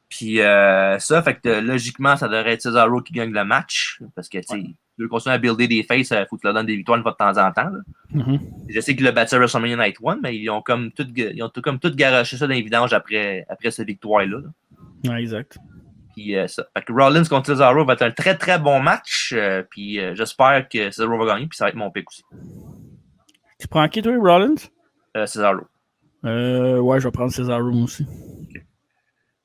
Puis ça, fait que logiquement, ça devrait être Cesaro qui gagne le match. Parce que, tu sais, il veut continuer à builder des faces, il faut que tu leur donnes des victoires une fois de temps en temps. Là.
Mm-hmm.
Je sais qu'il a battu à WrestleMania Night 1, mais ils ont comme tout garoché ça dans les vidanges après cette victoire-là. Là.
Ouais, exact.
Puis ça. Fait que Rollins contre Cesaro va être un très très bon match. Puis j'espère que Cesaro va gagner. Puis ça va être mon pick aussi.
Tu prends qui, toi, Rollins?
Cesaro.
Ouais, je vais prendre Cesaro aussi.
Okay.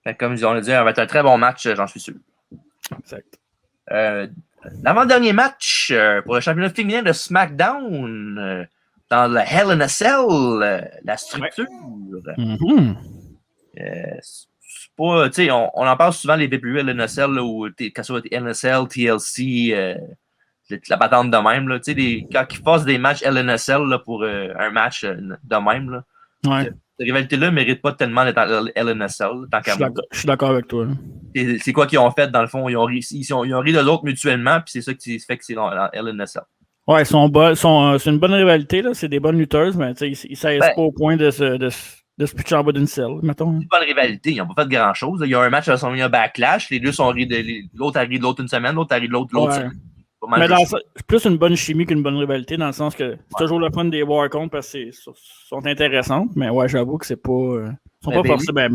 Fait que comme on l'a dit, ça va être un très bon match, j'en suis sûr.
Exact.
L'avant-dernier match pour le championnat féminin de SmackDown dans le Hell in a Cell, la structure.
Ouais. Mm-hmm.
Pas, on en parle souvent les pay-per-view LNSL, là, où quand ça va être LNSL, TLC, la patente de même. Là, quand ils fassent des matchs LNSL là, pour un match de même, là,
ouais.
Cette rivalité-là ne mérite pas tellement d'être en LNSL. Tant qu'à
je suis d'accord avec toi.
C'est quoi qu'ils ont fait dans le fond? Ils ont ri de l'autre mutuellement, puis c'est ça qui fait que c'est dans LNSL.
Ouais, c'est une bonne rivalité, là. C'est des bonnes lutteuses, mais ils ne s'aillent pas au point de se pitcher en bas d'une selle, mettons.
C'est pas une rivalité, ils n'ont pas fait grand-chose. Il y a un match à son Backlash, les deux sont ri l'autre a ri de l'autre une semaine, l'autre a ri de l'autre semaine.
Mais c'est plus une bonne chimie qu'une bonne rivalité, dans le sens que c'est toujours le fun des voir contre parce qu'elles sont intéressantes, mais ouais, j'avoue que c'est pas. Sont pas forcés bien.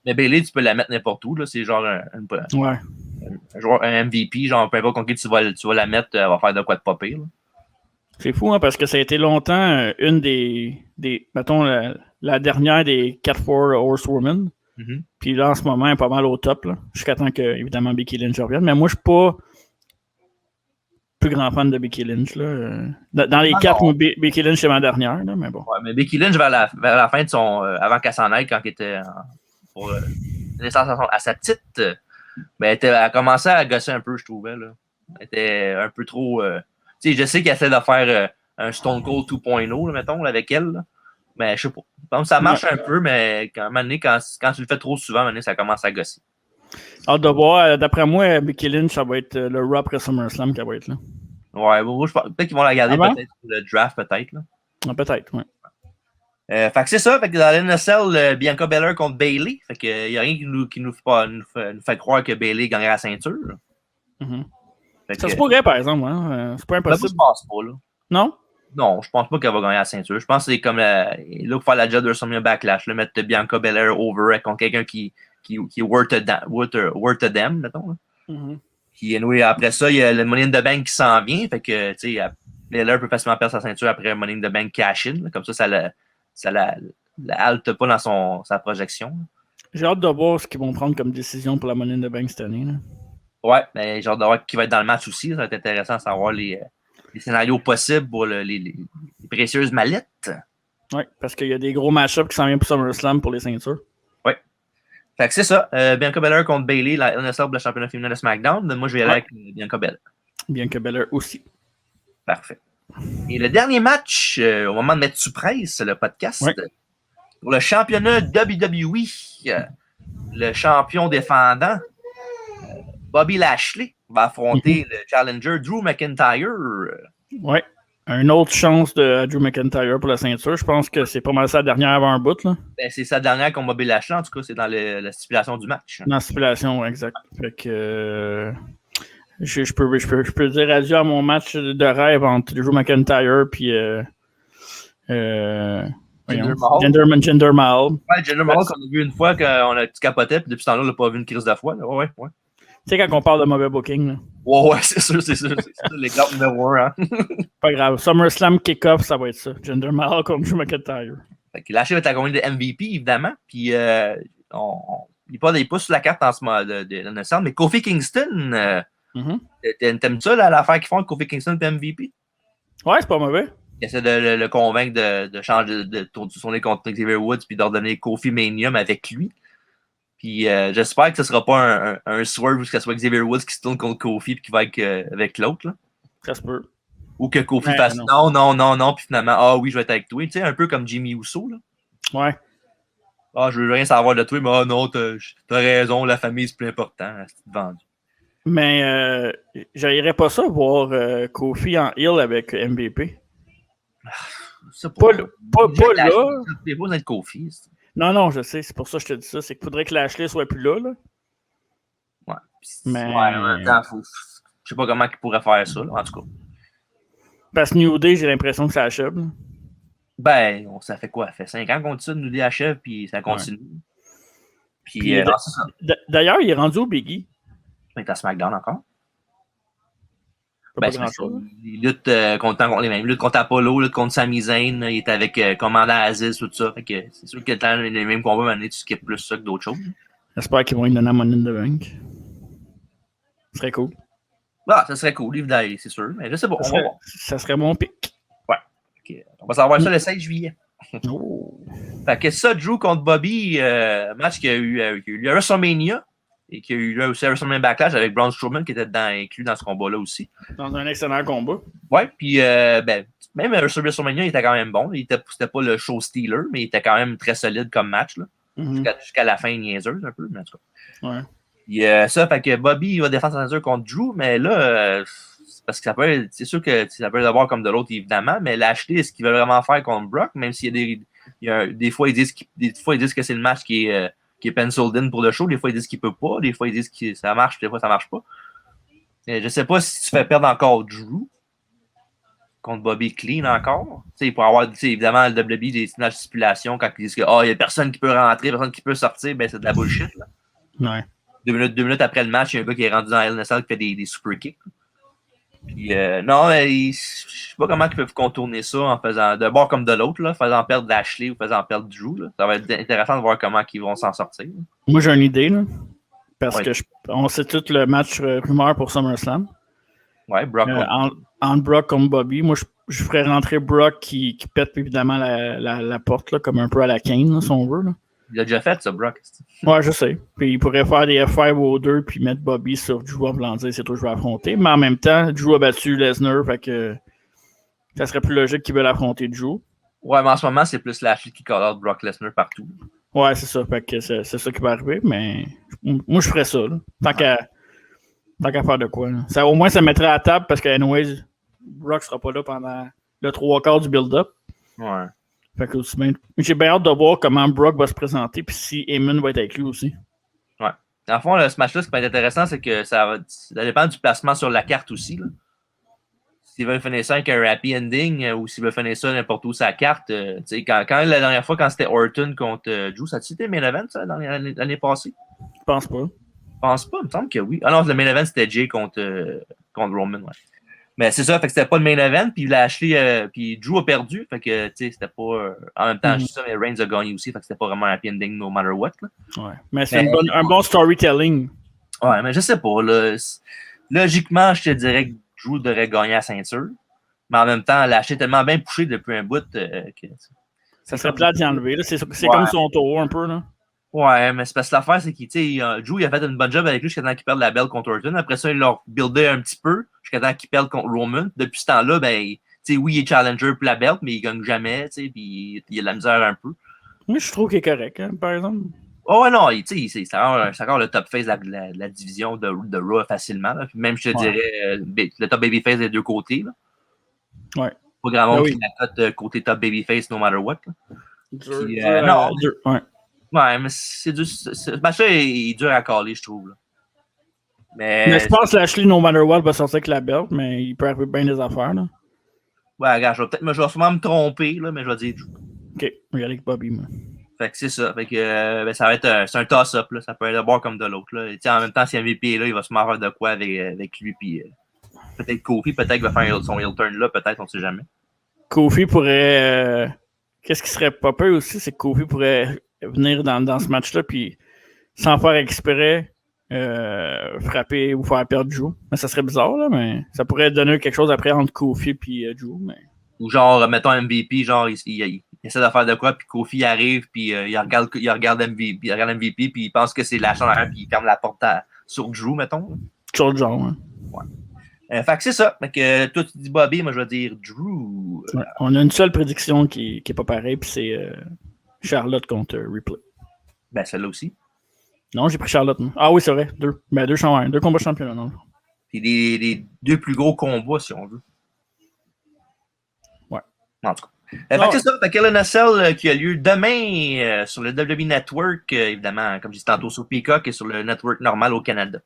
Mais Bayley, tu peux la mettre n'importe où, là. C'est genre un MVP, genre peu importe contre qui tu vas la mettre, elle va faire de quoi de pas pire. Là.
C'est fou, hein, parce que ça a été longtemps une des mettons, la dernière des 4-4 Horsewomen.
Mm-hmm.
Puis là, en ce moment, elle est pas mal au top, là, jusqu'à temps que, évidemment, Becky Lynch revienne. Mais moi, je suis pas plus grand fan de Becky Lynch. Là. Dans les 4, Becky Lynch, c'est ma dernière, là, mais bon.
Ouais, mais Becky Lynch, vers la fin de son... avant qu'elle s'en aille, quand elle était pour naissance à sa petite, elle a commencé à gosser un peu, je trouvais. Là. Elle était un peu trop... je sais qu'elle essaie de faire un Stone Cold 2.0, là, mettons, là, avec elle. Là. Mais je sais pas. Donc, ça marche un peu, mais quand tu le fais trop souvent, ça commence à gosser.
Hâte de voir. D'après moi, Becky Lynch, ça va être le Raw après SummerSlam qui va être là.
Ouais, moi, je pense peut-être qu'ils vont la garder peut-être pour le draft, peut-être. Là.
Ah, peut-être, oui.
Fait que c'est ça. Fait que dans l'NSL, Bianca Belair contre Bayley. Fait que y a rien qui nous fait croire que Bayley gagnerait la ceinture.
Mm-hmm. Ça se pourrait, par exemple. Hein? C'est pas impossible.
Je pense pas, là.
Non?
Non, je pense pas qu'elle va gagner la ceinture. Je pense que c'est comme là pour faire la job de WrestleMania Backlash, là, mettre Bianca Belair over contre quelqu'un qui est worth a damn, mettons.
Mm-hmm.
Puis anyway, après ça, il y a le Money in the Bank qui s'en vient. Fait que, tu sais, Belair peut facilement perdre sa ceinture après Money in the Bank cash-in. Comme ça la halte pas dans sa projection.
J'ai hâte de voir ce qu'ils vont prendre comme décision pour la Money in the Bank cette année. Là.
Ouais, mais j'ai hâte de voir qui va être dans le match aussi. Ça va être intéressant de savoir les scénarios possibles pour les précieuses mallettes.
Oui, parce qu'il y a des gros match-ups qui s'en viennent pour SummerSlam pour les ceintures.
Oui. Fait que c'est ça. Bianca Belair contre Bayley, la NSL pour le championnat féminin de SmackDown. Moi, je vais aller avec Bianca Belair. Bianca
Belair aussi.
Parfait. Et le dernier match, au moment de mettre sous presse le podcast, pour le championnat WWE, le champion défendant, Bobby Lashley, va affronter le challenger Drew McIntyre.
Oui. Une autre chance de Drew McIntyre pour la ceinture. Je pense que c'est pas mal sa dernière avant un bout. Là.
Ben, c'est sa dernière contre Bobby Lashley. En tout cas, c'est dans la stipulation du match.
Dans la stipulation, exact. Fait que je peux dire adieu à mon match de rêve entre Drew McIntyre puis Jinder Mahal.
Ouais, Jinder Mahal qu'on a vu une fois qu'on a capoté, puis depuis ce temps-là, on n'a pas vu une crise de foi. Là. Ouais.
Tu sais, quand on parle de mauvais booking. Là.
Ouais, c'est sûr. C'est l'exemple numéro 1. Hein.
Pas grave. SummerSlam kick-off, ça va être ça. Jinder Mahal contre Drew McIntyre.
Fait que Lashley va être accompagné de MVP, évidemment. Puis, il n'est pas sur la carte en ce moment de l'NSL, mais Kofi Kingston, t'aimes ça, l'affaire qu'ils font avec Kofi Kingston et MVP?
Ouais, c'est pas mauvais.
Il essaie de le convaincre de changer de tourner contre Xavier Woods puis d'ordonner Kofi Mania avec lui. Puis j'espère que ce ne sera pas un swerve où ce soit Xavier Woods qui se tourne contre Kofi et qui va être avec l'autre. Là.
Ça se peut.
Ou que Kofi fasse non, puis finalement, oui, je vais être avec toi. Tu sais, un peu comme Jimmy Uso. Là.
Ouais.
Je veux rien savoir de toi, mais non, t'as raison, la famille, c'est plus important. C'est vendu.
Mais j'aimerais pas ça voir Kofi en heel avec MVP. Pas là.
C'est pas d'être Kofi.
Non, je sais, c'est pour ça que je te dis ça. C'est qu'il faudrait que Lashley soit plus là.
Ouais.
Mais...
je sais pas comment il pourrait faire ça, là, en tout cas.
Parce que New Day, j'ai l'impression que ça achève. Là.
Ben, ça fait quoi? Ça fait 5 ans qu'on dit ça, New Day achève, puis ça continue. Ouais. Puis
d'ailleurs, il est rendu au Biggie.
Il est à SmackDown encore.
Pas grand-chose.
Il lutte contre les mêmes. Il lutte contre Apollo, il lutte contre Sami Zayn. Il est avec Commandant Aziz, tout ça. Fait que c'est sûr que les mêmes combats, mais tu skippes plus ça que d'autres choses.
J'espère qu'ils vont lui donner à Money in the Bank. Ce serait cool.
Ça serait cool, évidemment, c'est sûr. Mais je sais pas.
Ça serait mon pic.
Ouais. Okay. On va savoir ça le 16 juillet.
Oh.
Fait que ça, Drew contre Bobby, match qu'il y a eu à WrestleMania. Et qu'il y a eu là aussi à WrestleMania Backlash avec Braun Strowman qui était inclus dans ce combat-là aussi.
Dans un excellent combat.
Ouais, puis même WrestleMania, il était quand même bon. C'était pas le show stealer, mais il était quand même très solide comme match. Là. Jusqu'à la fin niaiseuse un peu, mais en tout cas.
Ouais.
Puis ça, fait que Bobby il va défendre sa ceinture contre Drew, mais là, parce que c'est sûr que ça peut l'avoir comme de l'autre, évidemment, mais Lashley, est-ce qu'il veut vraiment faire contre Brock, même s'il y a des fois, ils disent que c'est le match qui est penciled in pour le show. Des fois, ils disent qu'il peut pas. Des fois, ils disent que ça marche. Des fois, ça marche pas. Je sais pas si tu fais perdre encore Drew contre Bobby Clean encore. Il pourrait avoir, évidemment, le WWE des stipulations quand ils disent que il y a personne qui peut rentrer, personne qui peut sortir. Ben, c'est de la bullshit. Là.
Ouais.
2 minutes après le match, il y a un gars qui est rendu dans la LNSL qui fait des super kicks. Puis, non, je sais pas comment ils peuvent contourner ça en faisant de bord comme de l'autre, là, faisant perdre Lashley ou faisant perdre Drew. Là. Ça va être intéressant de voir comment ils vont s'en sortir. Là.
Moi, j'ai une idée, là, parce que on sait tout le match rumeur pour SummerSlam.
Ouais, Brock.
Entre Brock contre Bobby, moi, je ferais rentrer Brock qui pète évidemment la porte, là, comme un peu à la Kane, là, si on veut. Là.
Il a déjà fait ça, Brock.
Ouais, je sais. Puis il pourrait faire des F5 aux deux puis mettre Bobby sur Drew en voulant dire c'est toi que je vais affronter. Mais en même temps, Drew a battu Lesnar, fait que ça serait plus logique qu'il veuille affronter Drew.
Ouais, mais en ce moment, c'est plus Lashley qui call out Brock Lesnar partout.
Ouais, c'est ça. Fait que c'est ça qui va arriver, mais moi, je ferais ça. Là. Tant qu'à faire de quoi. Là. Ça, au moins, ça mettrait à la table parce que, anyways, Brock sera pas là pendant le 3/4 du build-up.
Ouais.
Fait que aussi bien... J'ai bien hâte de voir comment Brock va se présenter puis si Heyman va être avec lui aussi.
Ouais. Dans le fond, ce match-là, ce qui peut être intéressant, c'est que ça dépend du placement sur la carte aussi. Là. S'ils veulent finir ça avec un happy ending ou s'ils veulent finir ça n'importe où sur la carte, quand la dernière fois, quand c'était Orton contre Drew, ça a-tu été main event, ça, l'année passée?
Je pense pas.
Je pense pas, il me semble que oui. Ah non, le main event, c'était Jay contre Roman, ouais. Mais c'est ça, fait que c'était pas le main event, puis Lashley, puis Drew a perdu, fait que, tu sais, c'était pas... en même temps, je dis ça, mais Reigns a gagné aussi, fait que c'était pas vraiment un happy ending no matter what, là.
Ouais, mais c'est un bon storytelling.
Ouais, mais je sais pas, là. Logiquement, je te dirais que Drew devrait gagner la ceinture, mais en même temps, Lashley est tellement bien poussé depuis un bout que...
Ça serait plat d'y enlever, là. C'est comme son tour, un peu, là.
Ouais, mais c'est parce que l'affaire, c'est qu'il, Drew, il a fait une bonne job avec lui jusqu'à temps qu'il perde la belle contre Orton. Après ça, il l'a buildé un petit peu jusqu'à temps qu'il perde contre Roman. Depuis ce temps-là, ben, oui, il est challenger pour la belt, mais il gagne jamais, puis il a de la misère un peu.
Oui, je trouve qu'il est correct, hein, par exemple.
Oh, ouais, non, c'est encore le top face de la division de Raw facilement. Là. Même, je te dirais, le top babyface des deux côtés. Là.
Ouais.
Pas grand monde qui la cote côté top babyface no matter what. Là. Non.
Ouais.
Ouais, mais c'est dur. Ce match-là est dur à caler, je trouve. Là.
Mais je pense que Lashley, no matter what, va sortir avec la belt, mais il peut arriver bien des affaires. Là.
Ouais, regarde, je vais sûrement me tromper, là, mais je vais dire Drew.
Ok, on va y aller avec Bobby, moi.
Fait que c'est ça. Fait que ben, ça va être c'est un toss-up. Là. Ça peut être de bord comme de l'autre. Là. En même temps, si MVP est là, il va se faire de quoi avec lui. Puis, peut-être Kofi, peut-être qu'il va faire son heel turn là, peut-être, on ne sait jamais.
Kofi pourrait. Qu'est-ce qui serait pas peur aussi, c'est que Kofi pourrait venir dans ce match-là, puis sans faire exprès, frapper ou faire perdre Drew. Mais ça serait bizarre, là, mais ça pourrait donner quelque chose après entre Kofi et Drew. Mais...
Ou genre, mettons MVP, genre, il essaie de faire de quoi, puis Kofi arrive, puis il regarde MVP, puis il pense que c'est la chambre arrière, puis il ferme la porte sur Drew, mettons.
Sur le genre, hein.
Ouais. Fait que c'est ça. Fait que toi, tu dis Bobby, moi, je vais dire Drew.
Ouais. On a une seule prédiction qui est pas pareille, puis c'est Charlotte contre Ripley.
Ben, celle-là aussi.
Non, j'ai pris Charlotte. Non. Ah oui, c'est vrai. Deux. Ben, deux combats championnats, non.
C'est les deux plus gros combats, si on veut.
Ouais.
En tout cas. Fait que c'est ça. Fait que LNSL qui a lieu demain sur le WWE Network, évidemment, comme je disais tantôt, sur Peacock et sur le Network normal au Canada.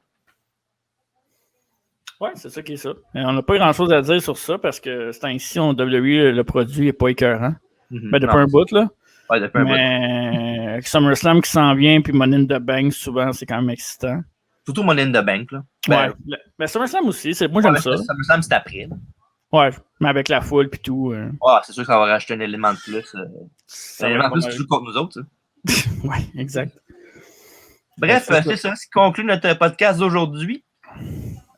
Ouais, c'est ça qui est ça. Et on n'a pas grand-chose à dire sur ça parce que c'est ainsi, on WWE, le produit n'est pas écœurant. Ben, depuis un bout, là.
Ouais, depuis un bout.
Mais SummerSlam qui s'en vient, puis Money in the Bank, souvent, c'est quand même excitant.
Surtout Money in the Bank, là.
Ouais. Mais SummerSlam aussi, moi j'aime ça.
SummerSlam, c'est après, là.
Ouais, mais avec la foule puis tout.
Ouais, c'est sûr que ça va rajouter un élément de plus. Un élément de plus qui joue contre nous autres, ça.
Ouais, exact.
Bref, c'est ça qui conclut notre podcast d'aujourd'hui.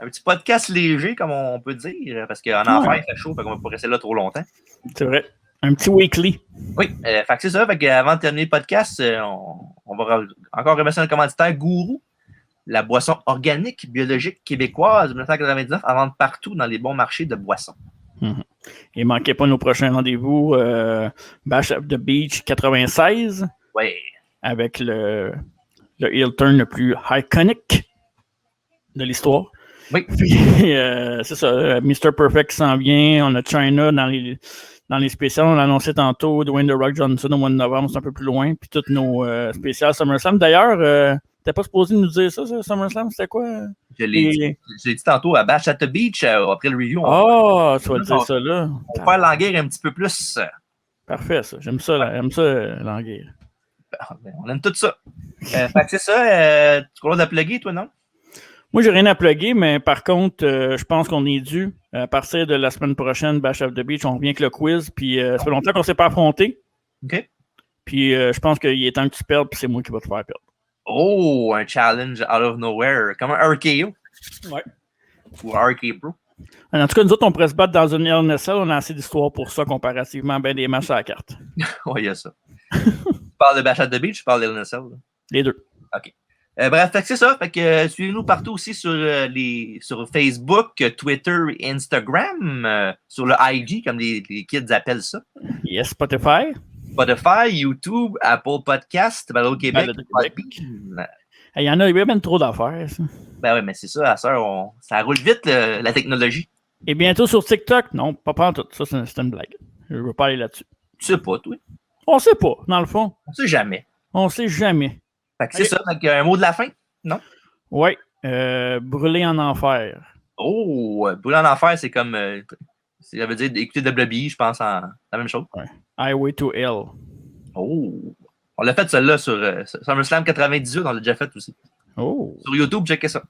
Un petit podcast léger, comme on peut dire, parce qu'en enfer, il fait chaud, fait qu'on va pas rester là trop longtemps.
C'est vrai. Un petit weekly.
Oui, fait que c'est ça. Fait qu'avant de terminer le podcast, on va encore remercier notre commanditaire Gourou, la boisson organique, biologique, québécoise de 1999, à vendre partout dans les bons marchés de boissons.
Et manquez pas nos prochains rendez-vous. Bash of the Beach 96.
Oui.
Avec le heel turn le plus iconique de l'histoire.
Oui.
Puis, c'est ça. Mr. Perfect s'en vient. On a China dans les spéciales. On l'a annoncé tantôt. Dwayne The Rock Johnson au mois de novembre, c'est un peu plus loin. Puis toutes nos spéciales SummerSlam. D'ailleurs, t'es pas supposé nous dire ça SummerSlam, c'était quoi?
Je l'ai dit tantôt à Bash at the Beach, après le review.
Tu vas dire ça là.
On va faire l'anguille un petit peu plus.
Parfait, ça. J'aime ça l'anguille.
On aime tout ça. Fait que c'est ça. Tu crois de la plugger, toi, non?
Moi, j'ai rien à plugger, mais par contre, je pense qu'on est dû. À partir de la semaine prochaine, Bash of the Beach, on revient avec le quiz. Puis, ça fait longtemps qu'on ne s'est pas affronté.
OK.
Puis, je pense qu'il est temps que tu perdes, puis c'est moi qui vais te faire perdre.
Oh, un challenge out of nowhere. Comme un RKO.
Ouais.
Ou RK Pro.
En tout cas, nous autres, on pourrait se battre dans une LNSL. On a assez d'histoire pour ça, comparativement à bien des matchs à la carte.
Oui, il y a ça. Tu parles de Bash at the Beach, tu parles de LNSL?
Les deux.
OK. Bref, c'est ça. Fait que suivez-nous partout aussi sur Facebook, Twitter et Instagram, sur le IG, comme les kids appellent ça.
Yes, Spotify.
Spotify, YouTube, Apple Podcast, Balado Québec.
Il y en a, il y a même trop d'affaires, ça.
Ben oui, mais c'est ça, ça roule vite, la technologie.
Et bientôt sur TikTok? Non, pas en tout. Ça, c'est une blague. Je ne veux pas aller là-dessus.
Tu sais pas, toi.
On sait pas, dans le fond.
On sait jamais.
On sait jamais.
Fait que c'est ça. Donc, un mot de la fin? Non?
Oui. Brûler en enfer.
Oh, brûler en enfer, c'est comme... ça veut dire écouter WWE, je pense, la même chose.
Ouais. Highway to Hell.
Oh! On l'a fait celle-là sur SummerSlam 98, on l'a déjà fait aussi.
Oh!
Sur YouTube, checkez ça.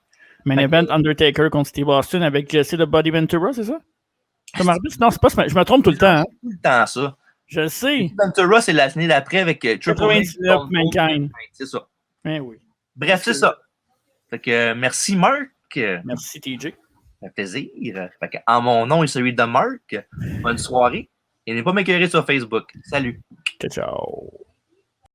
Main event Undertaker contre Steve Austin avec Jesse de Body Ventura, c'est ça? Comme arbitre? Non, c'est pas. Je me trompe tout le temps. Hein?
Tout le temps, ça.
Je le sais.
Ventura, c'est l'année d'après avec Triple H.
99 Mankind.
C'est ça.
Eh oui.
Bref, c'est ça. Fait que merci, Marc.
Merci, TJ.
Ça fait plaisir. Fait que, en mon nom et celui de Marc, bonne soirée. Et n'allez pas m'écœurer sur Facebook. Salut.
Ciao, ciao.